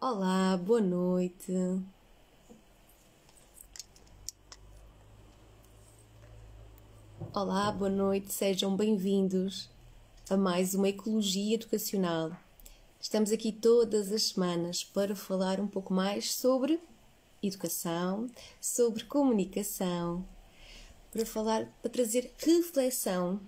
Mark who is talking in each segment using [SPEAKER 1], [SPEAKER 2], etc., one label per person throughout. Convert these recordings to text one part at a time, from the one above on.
[SPEAKER 1] Olá, boa noite. Olá, boa noite, sejam bem-vindos a mais uma Ecologia Educacional. Estamos aqui todas as semanas para falar um pouco mais sobre educação, sobre comunicação, para trazer reflexão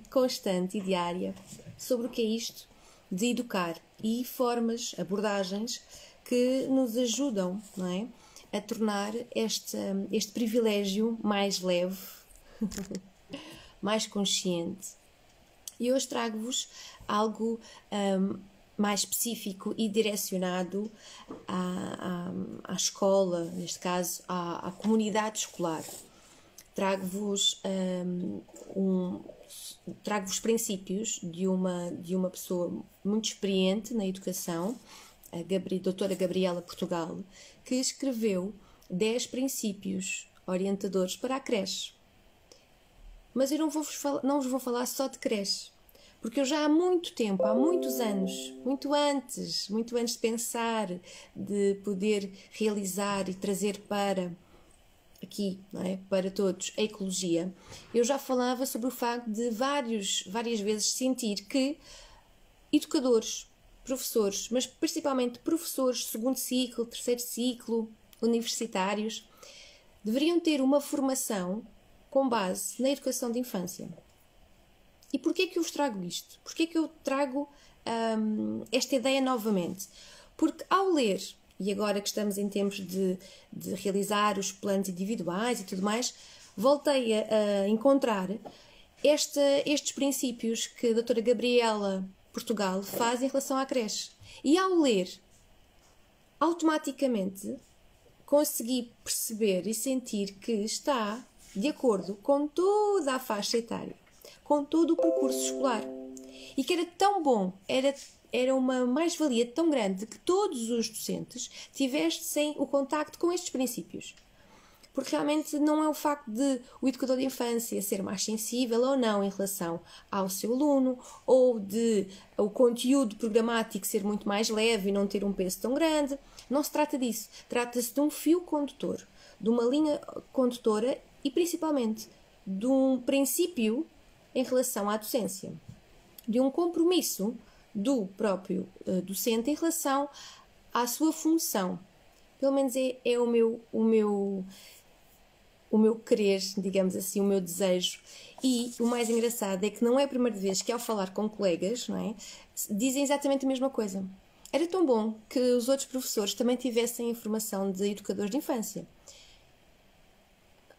[SPEAKER 1] constante e diária sobre o que é isto de educar e formas, abordagens que nos ajudam, não é, a tornar este privilégio mais leve, mais consciente. E hoje trago-vos algo mais específico e direcionado à escola, neste caso à comunidade escolar. Trago-vos trago-vos princípios de uma pessoa muito experiente na educação, a doutora Gabriela Portugal, que escreveu 10 princípios orientadores para a creche. Mas eu não vos vou falar só de creche, porque eu já há muito tempo, há muitos anos, muito antes de pensar, de poder realizar e trazer para aqui, não é, para todos, a ecologia, eu já falava sobre o facto de várias vezes sentir que educadores, professores, mas principalmente professores de segundo ciclo, terceiro ciclo, universitários, deveriam ter uma formação com base na educação de infância. E porquê que eu vos trago isto? Porquê que eu trago esta ideia novamente? Porque ao ler, e agora que estamos em tempos de realizar os planos individuais e tudo mais, voltei a encontrar estes princípios que a doutora Gabriela Portugal faz em relação à creche. E ao ler, automaticamente consegui perceber e sentir que está de acordo com toda a faixa etária, com todo o percurso escolar. E que era tão bom, era uma mais-valia tão grande que todos os docentes tivessem o contacto com estes princípios. Porque realmente não é o facto de o educador de infância ser mais sensível ou não em relação ao seu aluno, ou de o conteúdo programático ser muito mais leve e não ter um peso tão grande. Não se trata disso. Trata-se de um fio condutor, de uma linha condutora e principalmente de um princípio em relação à docência, de um compromisso do próprio docente em relação à sua função. Pelo menos é o meu querer, digamos assim, o meu desejo. E o mais engraçado é que não é a primeira vez que, ao falar com colegas, não é, dizem exatamente a mesma coisa. Era tão bom que os outros professores também tivessem informação de educadores de infância.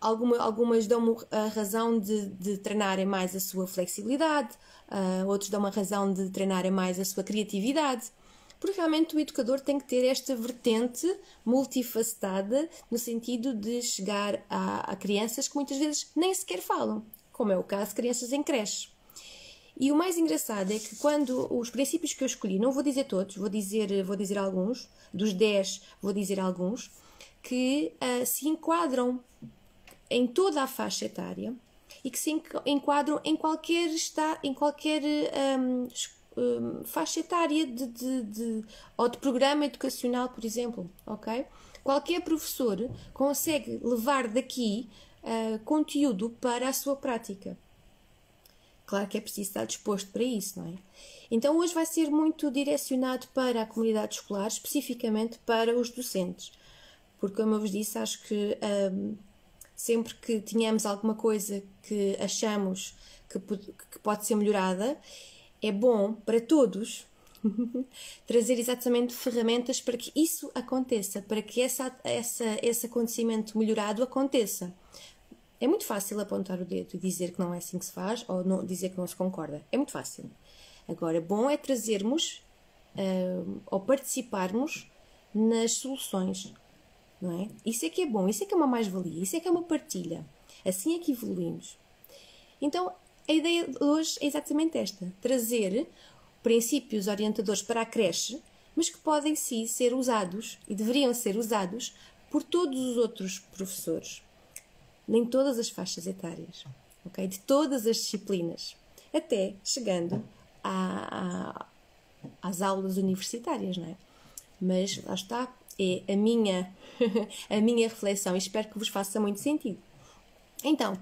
[SPEAKER 1] Algumas dão-me a razão de treinarem mais a sua flexibilidade, outros dão-me a razão de treinarem mais a sua criatividade, porque realmente o educador tem que ter esta vertente multifacetada no sentido de chegar a crianças que muitas vezes nem sequer falam, como é o caso de crianças em creche. E o mais engraçado é que quando os princípios que eu escolhi, não vou dizer todos, vou dizer alguns, dos 10 vou dizer alguns, que se enquadram em toda a faixa etária e que se enquadram em qualquer faixa etária ou de programa educacional, por exemplo, ok? Qualquer professor consegue levar daqui conteúdo para a sua prática. Claro que é preciso estar disposto para isso, não é? Então hoje vai ser muito direcionado para a comunidade escolar, especificamente para os docentes, porque, como eu vos disse, acho que sempre que tenhamos alguma coisa que achamos que pode ser melhorada, é bom para todos trazer exatamente ferramentas para que isso aconteça, para que esse acontecimento melhorado aconteça. É muito fácil apontar o dedo e dizer que não é assim que se faz, ou não, dizer que não se concorda. É muito fácil. Agora, bom é trazermos ou participarmos nas soluções. Não é? Isso é que é bom, isso é que é uma mais-valia, isso é que é uma partilha. Assim é que evoluímos. Então, a ideia de hoje é exatamente esta: trazer princípios orientadores para a creche, mas que podem sim ser usados e deveriam ser usados por todos os outros professores, nem todas as faixas etárias, okay? De todas as disciplinas, até chegando às aulas universitárias, não é? Mas lá está, é a minha, a minha reflexão e espero que vos faça muito sentido. Então,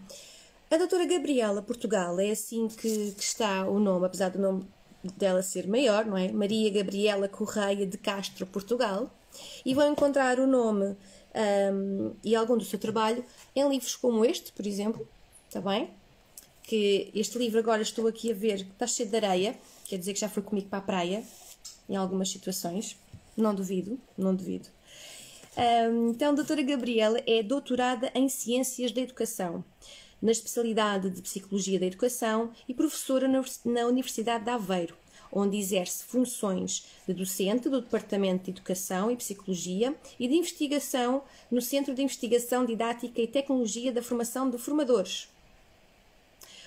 [SPEAKER 1] a doutora Gabriela Portugal é assim que está o nome, apesar do nome dela ser maior, não é? Maria Gabriela Correia de Castro, Portugal. E vão encontrar o nome e algum do seu trabalho em livros como este, por exemplo, está bem? Que este livro agora estou aqui a ver que está cheio de areia, quer dizer que já foi comigo para a praia, em algumas situações, não duvido, não duvido. Então, a doutora Gabriela é doutorada em Ciências da Educação, na especialidade de Psicologia da Educação e professora na Universidade de Aveiro, onde exerce funções de docente do Departamento de Educação e Psicologia e de investigação no Centro de Investigação Didática e Tecnologia da Formação de Formadores.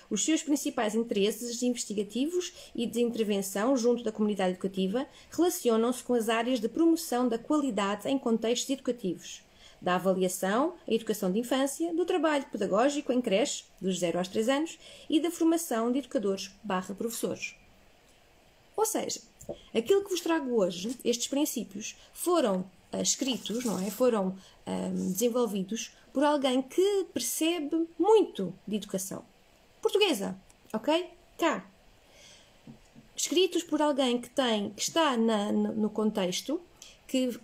[SPEAKER 1] Os seus principais interesses investigativos e de intervenção junto da comunidade educativa relacionam-se com as áreas de promoção da qualidade em contextos educativos, da avaliação, a educação de infância, do trabalho pedagógico em creche, dos 0 aos 3 anos, e da formação de educadores/professores. Ou seja, aquilo que vos trago hoje, estes princípios, foram escritos, não é? Foram desenvolvidos por alguém que percebe muito de educação. Portuguesa, ok? Cá. Escritos por alguém que está no contexto, que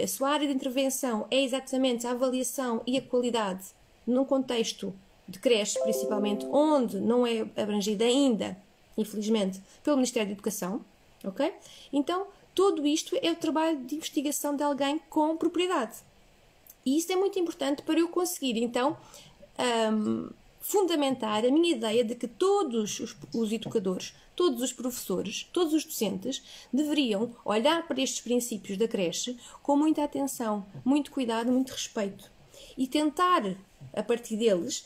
[SPEAKER 1] a sua área de intervenção é exatamente a avaliação e a qualidade num contexto de creche, principalmente, onde não é abrangida ainda, infelizmente, pelo Ministério da Educação, ok? Então, tudo isto é o trabalho de investigação de alguém com propriedade. E isso é muito importante para eu conseguir, então, fundamentar a minha ideia de que todos os educadores, todos os professores, todos os docentes deveriam olhar para estes princípios da creche com muita atenção, muito cuidado, muito respeito e tentar, a partir deles,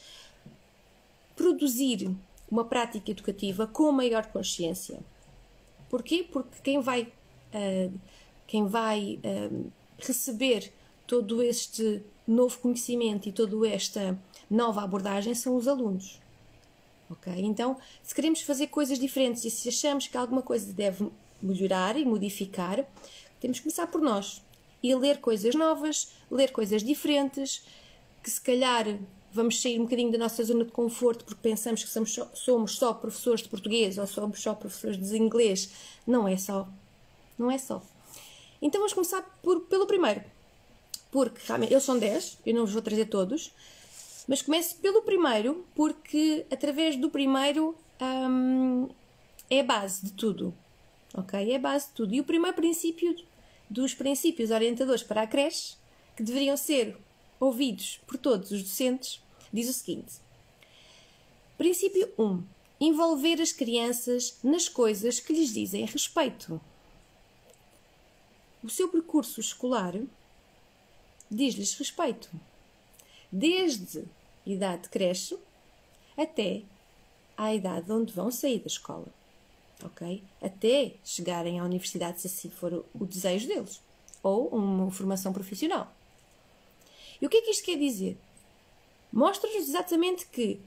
[SPEAKER 1] produzir uma prática educativa com maior consciência. Porquê? Porque quem vai receber todo este novo conhecimento e toda esta nova abordagem são os alunos. Ok? Então, se queremos fazer coisas diferentes e se achamos que alguma coisa deve melhorar e modificar, temos que começar por nós. E ler coisas novas, ler coisas diferentes, que se calhar vamos sair um bocadinho da nossa zona de conforto porque pensamos que somos só professores de português ou somos só professores de inglês. Não é só. Não é só. Então vamos começar pelo primeiro. Porque realmente eles são 10, eu não vos vou trazer todos, mas começo pelo primeiro porque através do primeiro é a base de tudo. Ok? É a base de tudo. E o primeiro princípio dos princípios orientadores para a creche, que deveriam ser ouvidos por todos os docentes, diz o seguinte: princípio 1. Envolver as crianças nas coisas que lhes dizem respeito. O seu percurso escolar diz-lhes respeito. Desde a idade de creche até à idade onde vão sair da escola. Ok? Até chegarem à universidade, se assim for o desejo deles. Ou uma formação profissional. E o que é que isto quer dizer? Mostra-nos exatamente que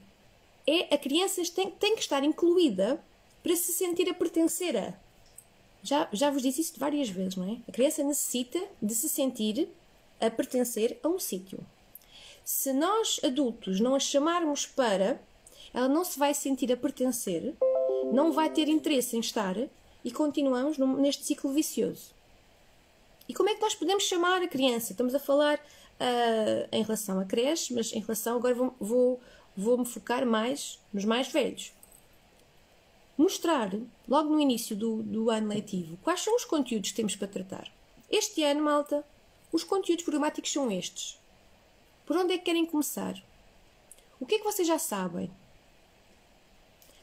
[SPEAKER 1] a criança tem que estar incluída para se sentir a pertencer a. Já vos disse isso várias vezes, não é? A criança necessita de se sentir a pertencer a um sítio. Se nós, adultos, não a chamarmos para, ela não se vai sentir a pertencer, não vai ter interesse em estar e continuamos neste ciclo vicioso. E como é que nós podemos chamar a criança? Estamos a falar em relação à creche, mas em relação, agora vou-me focar mais nos mais velhos. Mostrar, logo no início do ano letivo, quais são os conteúdos que temos para tratar. Este ano, malta, os conteúdos programáticos são estes. Por onde é que querem começar? O que é que vocês já sabem?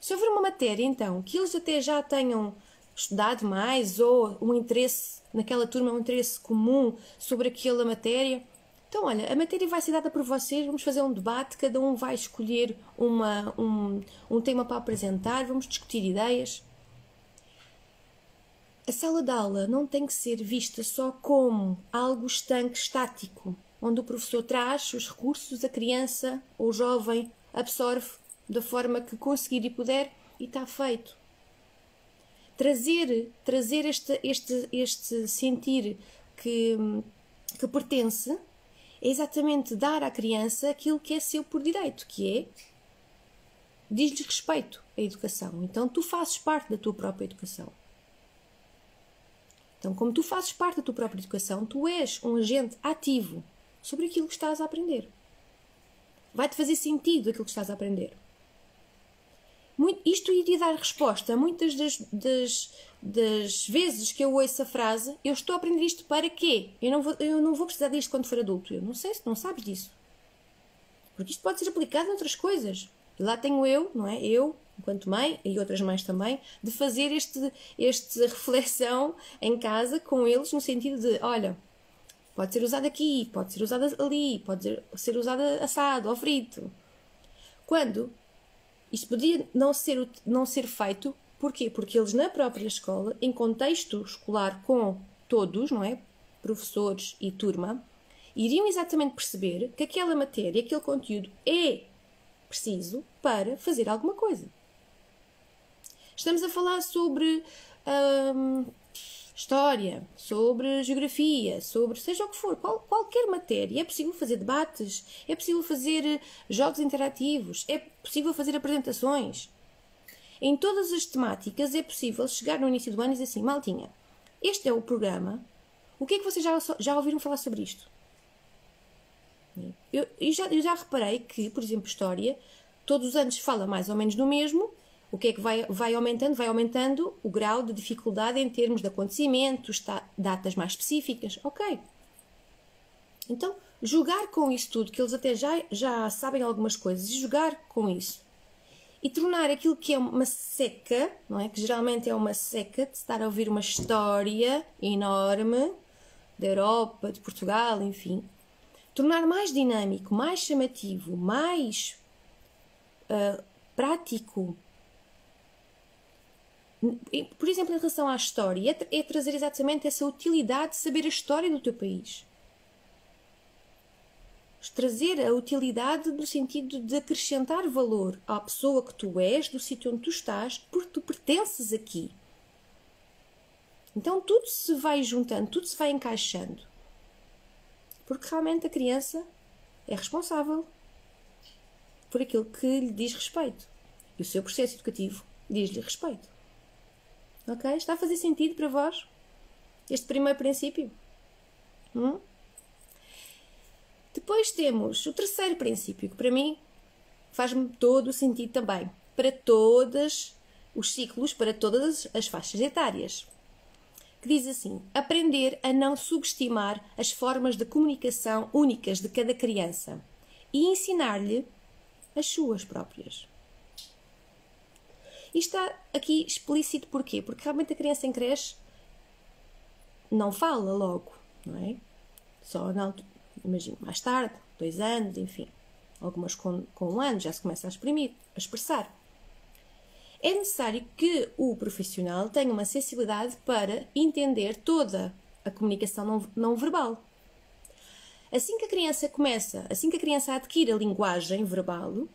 [SPEAKER 1] Se houver uma matéria, então, que eles até já tenham estudado mais ou um interesse naquela turma, um interesse comum sobre aquela matéria, então, olha, a matéria vai ser dada por vocês, vamos fazer um debate, cada um vai escolher um tema para apresentar, vamos discutir ideias. A sala de aula não tem que ser vista só como algo estanque, estático, onde o professor traz os recursos, a criança ou o jovem absorve da forma que conseguir e puder e está feito. trazer este sentir que pertence, é exatamente dar à criança aquilo que é seu por direito, que é diz-lhes respeito à educação. Então tu fazes parte da tua própria educação. Então, como tu fazes parte da tua própria educação, tu és um agente ativo sobre aquilo que estás a aprender. Vai-te fazer sentido aquilo que estás a aprender. Isto iria dar resposta a muitas das vezes que eu ouço a frase: eu estou a aprender isto para quê? Eu não vou precisar disto quando for adulto. Eu não sei se não sabes disso. Porque isto pode ser aplicado em outras coisas. E lá tenho eu, não é? Eu, enquanto mãe, e outras mães também, de fazer esta reflexão em casa com eles, no sentido de, olha, pode ser usado aqui, pode ser usado ali, pode ser usado assado ou frito. Quando isto podia não ser feito, porquê? Porque eles na própria escola, em contexto escolar com todos, não é? Professores e turma, iriam exatamente perceber que aquela matéria, aquele conteúdo é preciso para fazer alguma coisa. Estamos a falar sobre história, sobre geografia, sobre seja o que for, qualquer matéria. É possível fazer debates, é possível fazer jogos interativos, é possível fazer apresentações. Em todas as temáticas é possível chegar no início do ano e dizer assim: maltinha, este é o programa, o que é que vocês já ouviram falar sobre isto? Eu já reparei que, por exemplo, história, todos os anos fala mais ou menos do mesmo. O que é que vai aumentando? Vai aumentando o grau de dificuldade em termos de acontecimentos, datas mais específicas. Ok. Então, jogar com isso tudo, que eles até já sabem algumas coisas, e jogar com isso. E tornar aquilo que é uma seca, não é? Que geralmente é uma seca de estar a ouvir uma história enorme da Europa, de Portugal, enfim. Tornar mais dinâmico, mais chamativo, mais prático. Por exemplo, em relação à história, é trazer exatamente essa utilidade de saber a história do teu país. Trazer a utilidade no sentido de acrescentar valor à pessoa que tu és, do sítio onde tu estás, porque tu pertences aqui. Então tudo se vai juntando, tudo se vai encaixando. Porque realmente a criança é responsável por aquilo que lhe diz respeito. E o seu processo educativo diz-lhe respeito. Ok? Está a fazer sentido para vós este primeiro princípio? Depois temos o terceiro princípio, que para mim faz-me todo o sentido também. Para todos os ciclos, para todas as faixas etárias. Que diz assim: aprender a não subestimar as formas de comunicação únicas de cada criança e ensinar-lhe as suas próprias. Isto está aqui explícito porquê? Porque realmente a criança em creche não fala logo, não é? Só, imagino, mais tarde, 2 anos, enfim. Algumas com 1 ano já se começa a expressar. É necessário que o profissional tenha uma sensibilidade para entender toda a comunicação não verbal. Assim que a criança adquire a linguagem verbal,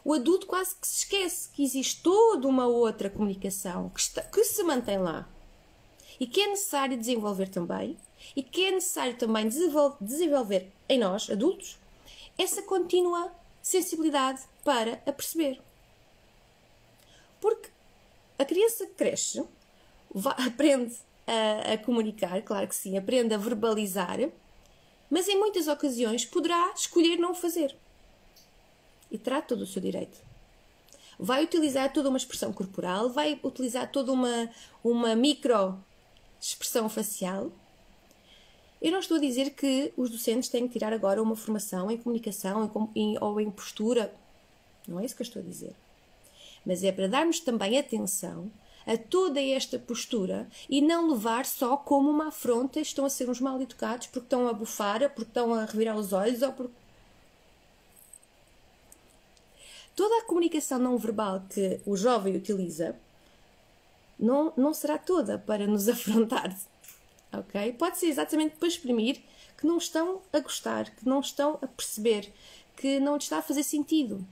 [SPEAKER 1] o adulto quase que se esquece que existe toda uma outra comunicação que se mantém lá e que é necessário desenvolver também, e que é necessário também desenvolver em nós, adultos, essa contínua sensibilidade para a perceber. Porque a criança cresce, aprende a comunicar, claro que sim, aprende a verbalizar, mas em muitas ocasiões poderá escolher não o fazer. E terá todo o seu direito. Vai utilizar toda uma expressão corporal, vai utilizar toda uma micro-expressão facial. Eu não estou a dizer que os docentes têm que tirar agora uma formação em comunicação ou em postura. Não é isso que eu estou a dizer. Mas é para darmos também atenção a toda esta postura e não levar só como uma afronta: estão a ser uns mal educados porque estão a bufar, porque estão a revirar os olhos ou porque... Toda a comunicação não verbal que o jovem utiliza não será toda para nos afrontar, ok? Pode ser exatamente para exprimir que não estão a gostar, que não estão a perceber, que não lhes está a fazer sentido.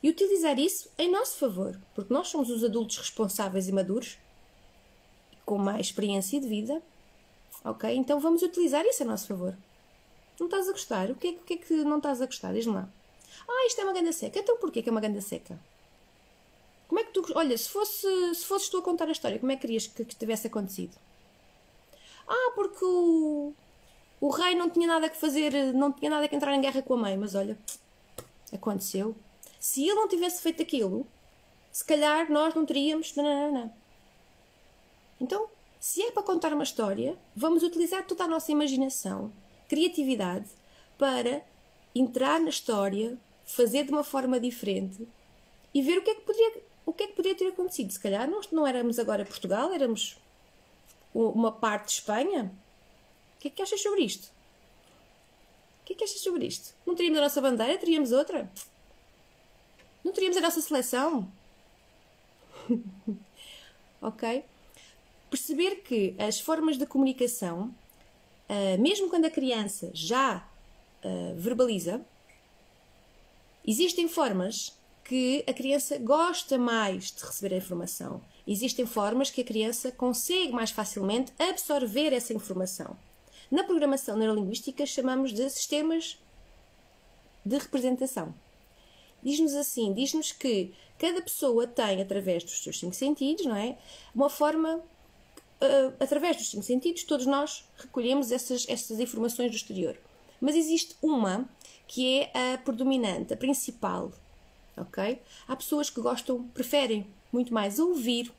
[SPEAKER 1] E utilizar isso em nosso favor, porque nós somos os adultos responsáveis e maduros com mais experiência de vida, ok? Então vamos utilizar isso a nosso favor. Não estás a gostar? O que é que não estás a gostar? Diz-me lá. Isto é uma ganda seca. Então porquê que é uma ganda seca? Como é que tu... Olha, se fosses tu a contar a história, como é que querias que tivesse acontecido? Porque o rei não tinha nada que fazer, não tinha nada que entrar em guerra com a mãe. Mas olha, aconteceu. Se ele não tivesse feito aquilo, se calhar nós não teríamos... Não. Então, se é para contar uma história, vamos utilizar toda a nossa imaginação, criatividade, para entrar na história, fazer de uma forma diferente e ver o que é que poderia ter acontecido. Se calhar não éramos agora Portugal, éramos uma parte de Espanha. O que é que achas sobre isto? O que é que achas sobre isto? Não teríamos a nossa bandeira? Teríamos outra? Não teríamos a nossa seleção? Ok? Perceber que as formas de comunicação, mesmo quando a criança já verbaliza, existem formas que a criança gosta mais de receber a informação. Existem formas que a criança consegue mais facilmente absorver essa informação. Na programação neurolinguística chamamos de sistemas de representação. Diz-nos que cada pessoa tem, através dos seus 5 sentidos, não é? Uma forma... através dos 5 sentidos, todos nós recolhemos essas informações do exterior. Mas existe uma que é a predominante, a principal, ok? Há pessoas que preferem muito mais ouvir,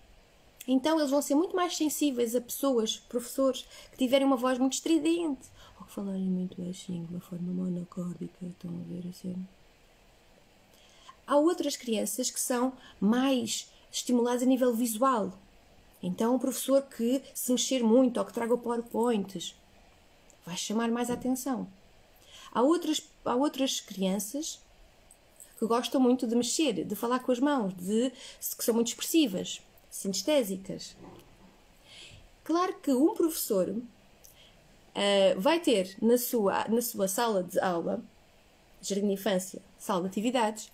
[SPEAKER 1] então eles vão ser muito mais sensíveis a professores, que tiverem uma voz muito estridente, ou que falarem muito baixinho, de uma forma monocórdica, estão a ver assim? Há outras crianças que são mais estimuladas a nível visual. Então, o professor que se mexer muito ou que traga PowerPoints vai chamar mais a atenção. Há outras crianças que gostam muito de mexer, de falar com as mãos, que são muito expressivas, sinestésicas. Claro que um professor vai ter na sua sala de aula, jardim de infância, sala de atividades,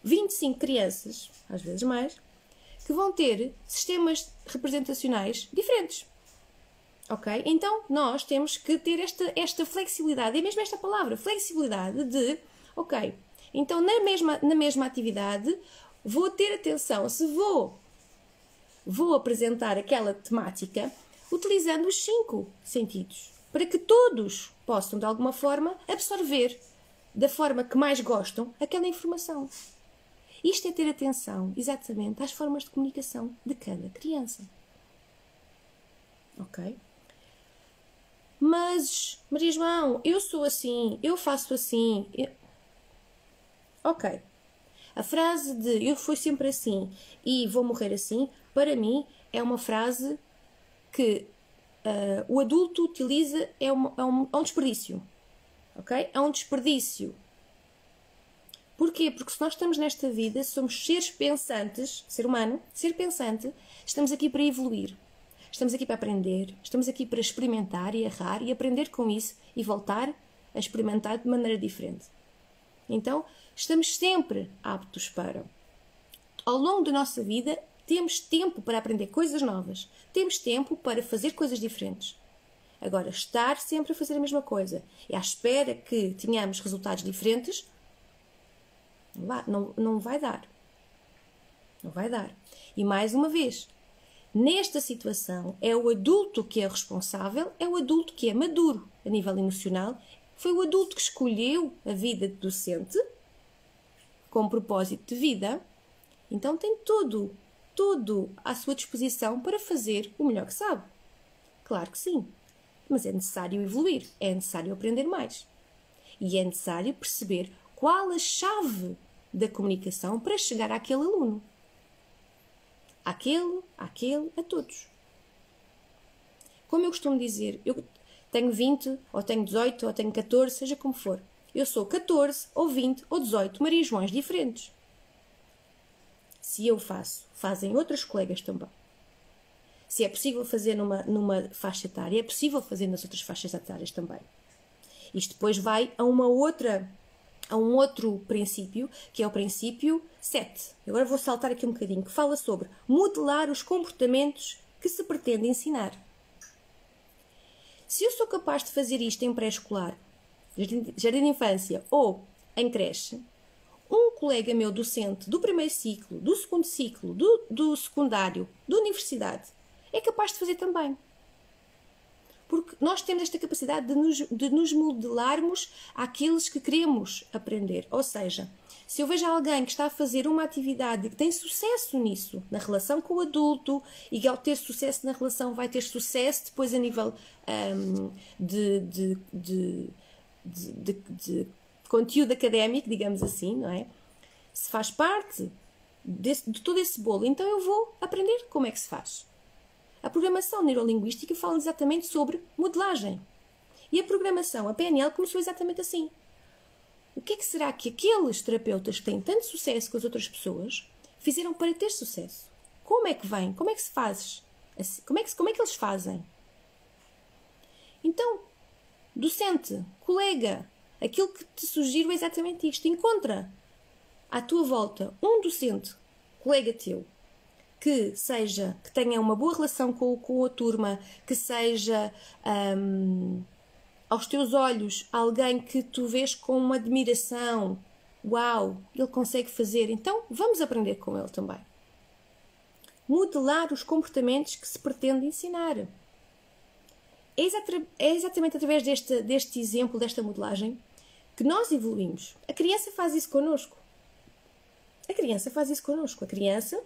[SPEAKER 1] 25 crianças, às vezes mais, que vão ter sistemas representacionais diferentes. Ok? Então, nós temos que ter esta flexibilidade, e mesmo esta palavra, flexibilidade de, ok, então na mesma atividade vou ter atenção se vou apresentar aquela temática utilizando os 5 sentidos, para que todos possam, de alguma forma, absorver da forma que mais gostam aquela informação. Isto é ter atenção, exatamente, às formas de comunicação de cada criança. Ok? Mas, Maria João, eu sou assim, eu faço assim. Ok. A frase de eu fui sempre assim e vou morrer assim, para mim, é uma frase que o adulto utiliza, é um desperdício. Ok? É um desperdício. Porquê? Porque se nós estamos nesta vida, somos seres pensantes, ser humano, ser pensante, estamos aqui para evoluir. Estamos aqui para aprender, estamos aqui para experimentar e errar e aprender com isso e voltar a experimentar de maneira diferente. Então, estamos sempre aptos para. Ao longo da nossa vida, temos tempo para aprender coisas novas. Temos tempo para fazer coisas diferentes. Agora, estar sempre a fazer a mesma coisa e à espera que tenhamos resultados diferentes, não vai dar. Não vai dar. E mais uma vez, nesta situação, é o adulto que é responsável, é o adulto que é maduro a nível emocional. Foi o adulto que escolheu a vida de docente com propósito de vida. Então tem tudo à sua disposição para fazer o melhor que sabe. Claro que sim. Mas é necessário evoluir, é necessário aprender mais. E é necessário perceber qual a chave da comunicação para chegar àquele aluno. Àquele, a todos. Como eu costumo dizer, eu tenho 20, ou tenho 18, ou tenho 14, seja como for. Eu sou 14, ou 20, ou 18 Maria Joões diferentes. Se eu faço, fazem outras colegas também. Se é possível fazer numa faixa etária, é possível fazer nas outras faixas etárias também. Isto depois vai a um outro princípio, que é o princípio 7. Agora vou saltar aqui um bocadinho, que fala sobre modelar os comportamentos que se pretende ensinar. Se eu sou capaz de fazer isto em pré-escolar, jardim de infância ou em creche, um colega meu docente do primeiro ciclo, do segundo ciclo, do secundário, da universidade, é capaz de fazer também. Porque nós temos esta capacidade de nos modelarmos àqueles que queremos aprender. Ou seja, se eu vejo alguém que está a fazer uma atividade e que tem sucesso nisso, na relação com o adulto, e que ao ter sucesso na relação vai ter sucesso depois a nível de conteúdo académico, digamos assim, não é? Se faz parte de todo esse bolo, então eu vou aprender como é que se faz. A programação neurolinguística fala exatamente sobre modelagem. E a programação, a PNL, começou exatamente assim. O que é que será que aqueles terapeutas que têm tanto sucesso com as outras pessoas fizeram para ter sucesso? Como é que vem? Como é que se faz? Como é que eles fazem? Então, docente, colega, aquilo que te sugiro é exatamente isto. Encontra à tua volta um docente, colega teu, que tenha uma boa relação com a turma, que seja, aos teus olhos, alguém que tu vês com uma admiração. Uau, ele consegue fazer, então vamos aprender com ele também. Modelar os comportamentos que se pretende ensinar. É exatamente através deste exemplo, desta modelagem, que nós evoluímos. A criança faz isso connosco. A criança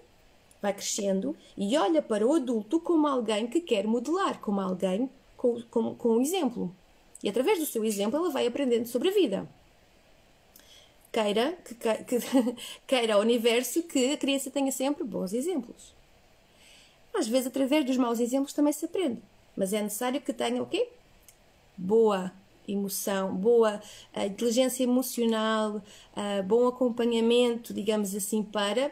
[SPEAKER 1] vai crescendo e olha para o adulto como alguém que quer modelar, como alguém com um exemplo. E através do seu exemplo ela vai aprendendo sobre a vida. Queira o universo que a criança tenha sempre bons exemplos. Às vezes, através dos maus exemplos também se aprende. Mas é necessário que tenha o quê? Boa emoção, boa inteligência emocional, bom acompanhamento, digamos assim, para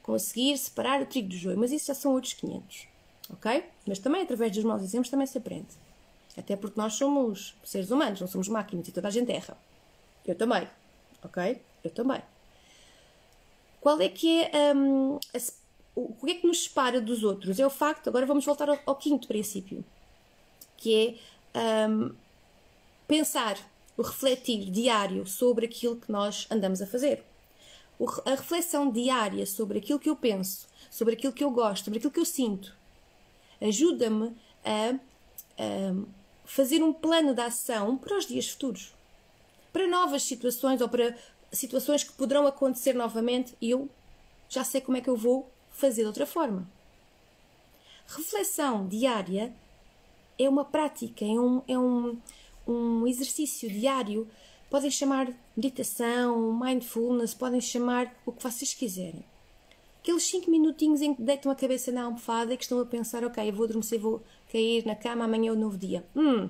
[SPEAKER 1] conseguir separar o trigo do joio. Mas isso já são outros 500, ok? Mas também, através dos maus exemplos, também se aprende. Até porque nós somos seres humanos, não somos máquinas e toda a gente erra. Eu também, ok? Eu também. Qual é que é o que é que nos separa dos outros? É o facto, agora vamos voltar ao quinto princípio, que é pensar, o refletir diário sobre aquilo que nós andamos a fazer. A reflexão diária sobre aquilo que eu penso, sobre aquilo que eu gosto, sobre aquilo que eu sinto, ajuda-me a fazer um plano de ação para os dias futuros. Para novas situações ou para situações que poderão acontecer novamente, eu já sei como é que eu vou fazer de outra forma. Reflexão diária é uma prática, é um exercício diário. Podem chamar meditação, mindfulness, podem chamar o que vocês quiserem. Aqueles 5 minutinhos em que deitam a cabeça na almofada e que estão a pensar, ok, eu vou adormecer, vou cair na cama, amanhã é um novo dia. O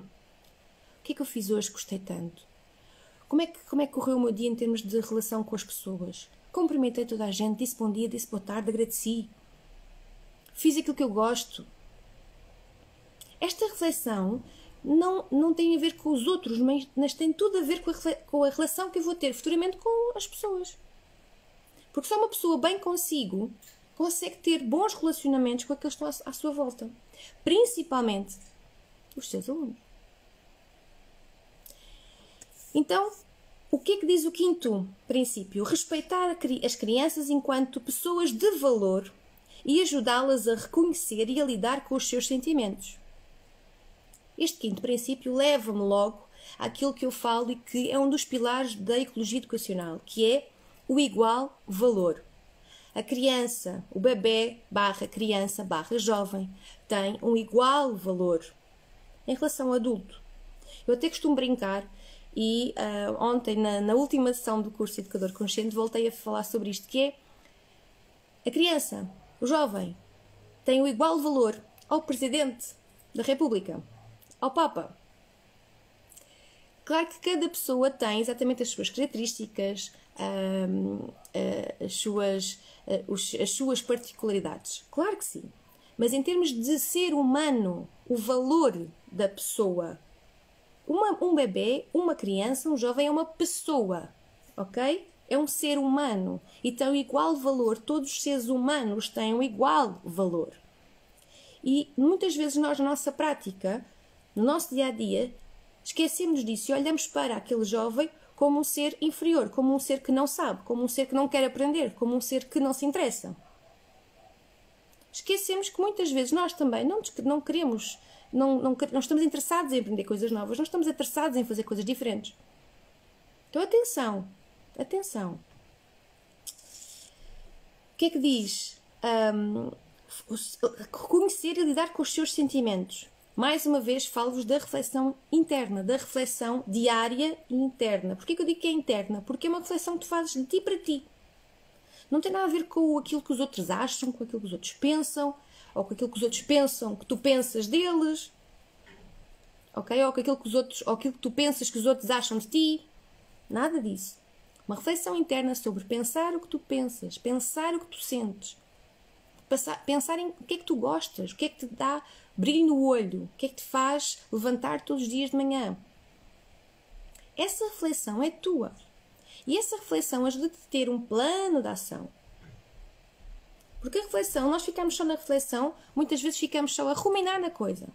[SPEAKER 1] que é que eu fiz hoje que gostei tanto? Como é que correu o meu dia em termos de relação com as pessoas? Cumprimentei toda a gente, disse bom dia, disse boa tarde, agradeci. Fiz aquilo que eu gosto. Esta reflexão não tem a ver com os outros, mas tem tudo a ver com a relação que eu vou ter futuramente com as pessoas. Porque só uma pessoa bem consigo consegue ter bons relacionamentos com aqueles que estão à sua volta. Principalmente os seus alunos. Então, o que é que diz o quinto princípio? Respeitar as crianças enquanto pessoas de valor e ajudá-las a reconhecer e a lidar com os seus sentimentos. Este quinto princípio leva-me logo àquilo que eu falo e que é um dos pilares da ecologia educacional, que é o igual valor. A criança, o bebê / jovem, tem um igual valor em relação ao adulto. Eu até costumo brincar e ontem, na última sessão do curso Educador Consciente, voltei a falar sobre isto, que é a criança, o jovem, tem o igual valor ao Presidente da República, ao Papa. Claro que cada pessoa tem exatamente as suas características, as suas particularidades. Claro que sim. Mas em termos de ser humano, o valor da pessoa, um bebê, uma criança, um jovem é uma pessoa, ok? É um ser humano e tem igual valor. Todos os seres humanos têm um igual valor. E muitas vezes nós, na nossa prática, no nosso dia-a-dia, esquecemos disso e olhamos para aquele jovem como um ser inferior, como um ser que não sabe, como um ser que não quer aprender, como um ser que não se interessa. Esquecemos que muitas vezes nós também não queremos, não estamos interessados em aprender coisas novas, não estamos interessados em fazer coisas diferentes. Então atenção. O que é que diz? Reconhecer e lidar com os seus sentimentos. Mais uma vez falo-vos da reflexão interna, da reflexão diária e interna. Porquê que eu digo que é interna? Porque é uma reflexão que tu fazes de ti para ti. Não tem nada a ver com aquilo que os outros acham, com aquilo que os outros pensam, ou com aquilo que os outros pensam que tu pensas deles, ok? Ou com aquilo que os outros, ou aquilo que tu pensas que os outros acham de ti. Nada disso. Uma reflexão interna sobre pensar o que tu pensas, pensar o que tu sentes, pensar em o que é que tu gostas, o que é que te dá brilho no olho, o que é que te faz levantar todos os dias de manhã. Essa reflexão é tua. E essa reflexão ajuda-te a ter um plano de ação. Porque a reflexão, nós ficamos só na reflexão, muitas vezes ficamos só a ruminar na coisa.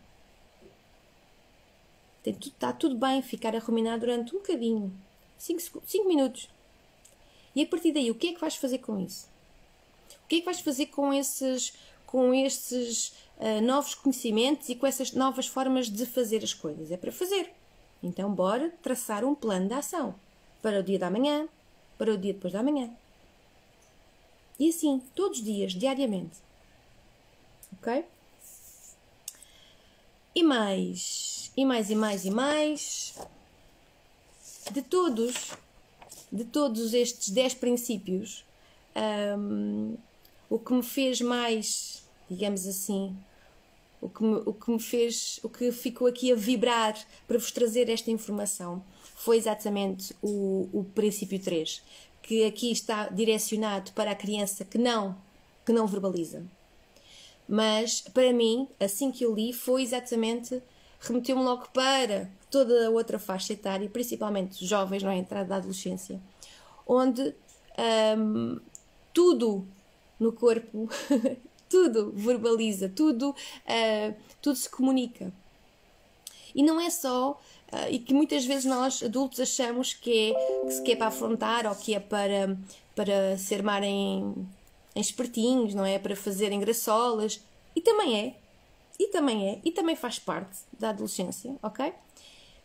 [SPEAKER 1] Está tudo bem ficar a ruminar durante um bocadinho, 5 minutos. E a partir daí, o que é que vais fazer com isso? O que é que vais fazer com esses novos conhecimentos e com essas novas formas de fazer as coisas? É para fazer. Então, bora traçar um plano de ação para o dia da manhã, para o dia depois da manhã. E assim, todos os dias, diariamente. Ok? E mais. De todos estes 10 princípios, o que me fez mais, digamos assim, o que ficou aqui a vibrar para vos trazer esta informação foi exatamente o princípio 3, que aqui está direcionado para a criança que não verbaliza. Mas, para mim, assim que eu li, foi exatamente, remeteu-me logo para toda a outra faixa etária, principalmente os jovens, não é? A entrada da adolescência, onde tudo no corpo, tudo verbaliza, tudo se comunica. E não é só, e que muitas vezes nós adultos achamos que é para afrontar ou que é para se armarem em espertinhos, não é? Para fazerem graçolas. E também faz parte da adolescência, ok?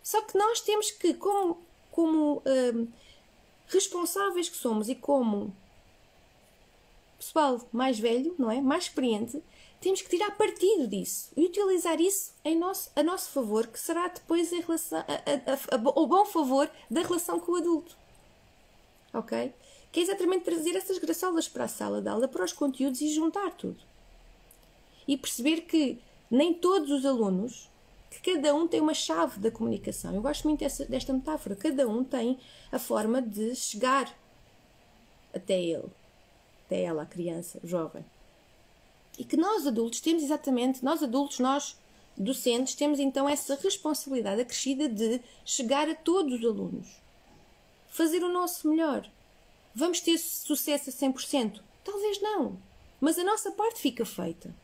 [SPEAKER 1] Só que nós temos que, como responsáveis que somos e como pessoal mais velho, não é? Mais experiente, temos que tirar partido disso e utilizar isso a nosso favor, que será depois em relação o bom favor da relação com o adulto. Ok? Que é exatamente trazer essas graçolas para a sala de aula, para os conteúdos e juntar tudo. E perceber que nem todos os alunos, que cada um tem uma chave da comunicação. Eu gosto muito desta metáfora. Cada um tem a forma de chegar até ele, até ela, a criança, o jovem. E que nós adultos temos exatamente, nós docentes, temos então essa responsabilidade acrescida de chegar a todos os alunos. Fazer o nosso melhor. Vamos ter sucesso a 100%? Talvez não. Mas a nossa parte fica feita.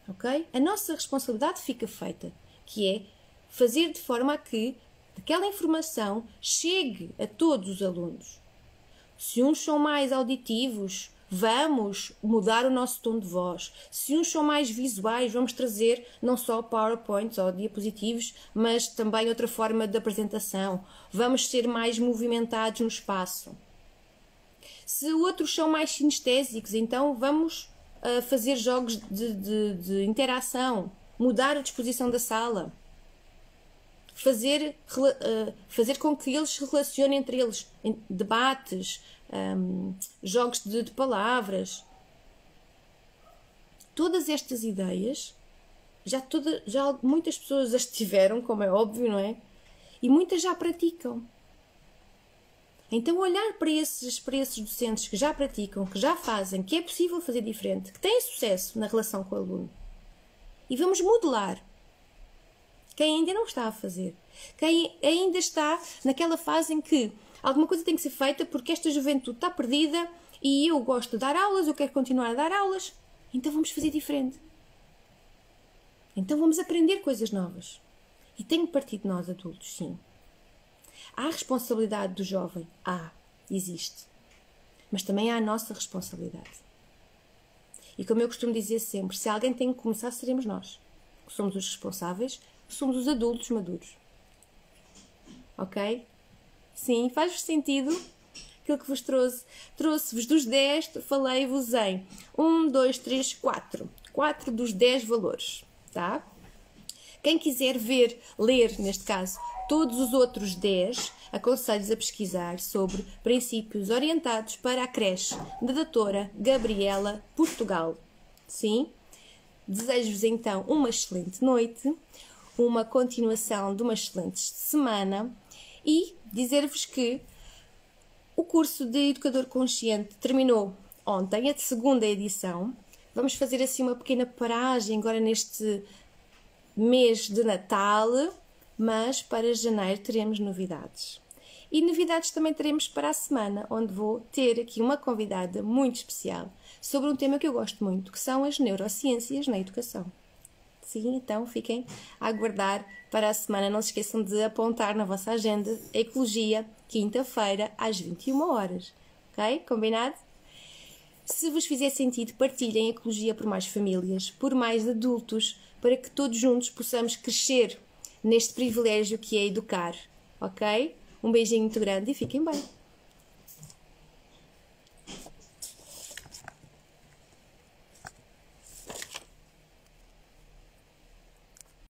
[SPEAKER 1] Ok? A nossa responsabilidade fica feita. Que é fazer de forma a que aquela informação chegue a todos os alunos. Se uns são mais auditivos, vamos mudar o nosso tom de voz. Se uns são mais visuais, vamos trazer não só PowerPoints ou diapositivos, mas também outra forma de apresentação. Vamos ser mais movimentados no espaço. Se outros são mais sinestésicos, então vamos fazer jogos de interação, mudar a disposição da sala, fazer com que eles se relacionem entre eles, em debates, jogos de palavras. Todas estas ideias, já muitas pessoas as tiveram, como é óbvio, não é? E muitas já praticam. Então, olhar para esses docentes que já praticam, que já fazem, que é possível fazer diferente, que têm sucesso na relação com o aluno. E vamos modelar. Quem ainda não está a fazer. Quem ainda está naquela fase em que alguma coisa tem que ser feita porque esta juventude está perdida e eu gosto de dar aulas, eu quero continuar a dar aulas. Então vamos fazer diferente. Então vamos aprender coisas novas. E tem que partir de nós adultos, sim. Há a responsabilidade do jovem? Existe. Mas também há a nossa responsabilidade. E como eu costumo dizer sempre, se alguém tem que começar, seremos nós. Somos os responsáveis, somos os adultos maduros. Ok? Sim, faz-vos sentido aquilo que vos trouxe? Trouxe-vos dos 10, falei-vos em 1, 2, 3, 4. 4 dos 10 valores, tá? Quem quiser ler, neste caso, todos os outros 10, aconselho-vos a pesquisar sobre princípios orientados para a creche da doutora Gabriela Portugal. Sim? Desejo-vos então uma excelente noite, uma continuação de uma excelente semana e dizer-vos que o curso de Educador Consciente terminou ontem, a segunda edição. Vamos fazer assim uma pequena paragem agora neste mês de Natal, mas para janeiro teremos novidades. E novidades também teremos para a semana, onde vou ter aqui uma convidada muito especial sobre um tema que eu gosto muito, que são as neurociências na educação. Sim, então fiquem a aguardar para a semana. Não se esqueçam de apontar na vossa agenda a Ecologia, quinta-feira, às 21 horas. Ok? Combinado? Se vos fizer sentido, partilhem a Ecologia por mais famílias, por mais adultos, para que todos juntos possamos crescer neste privilégio que é educar. Ok? Um beijinho muito grande e fiquem bem.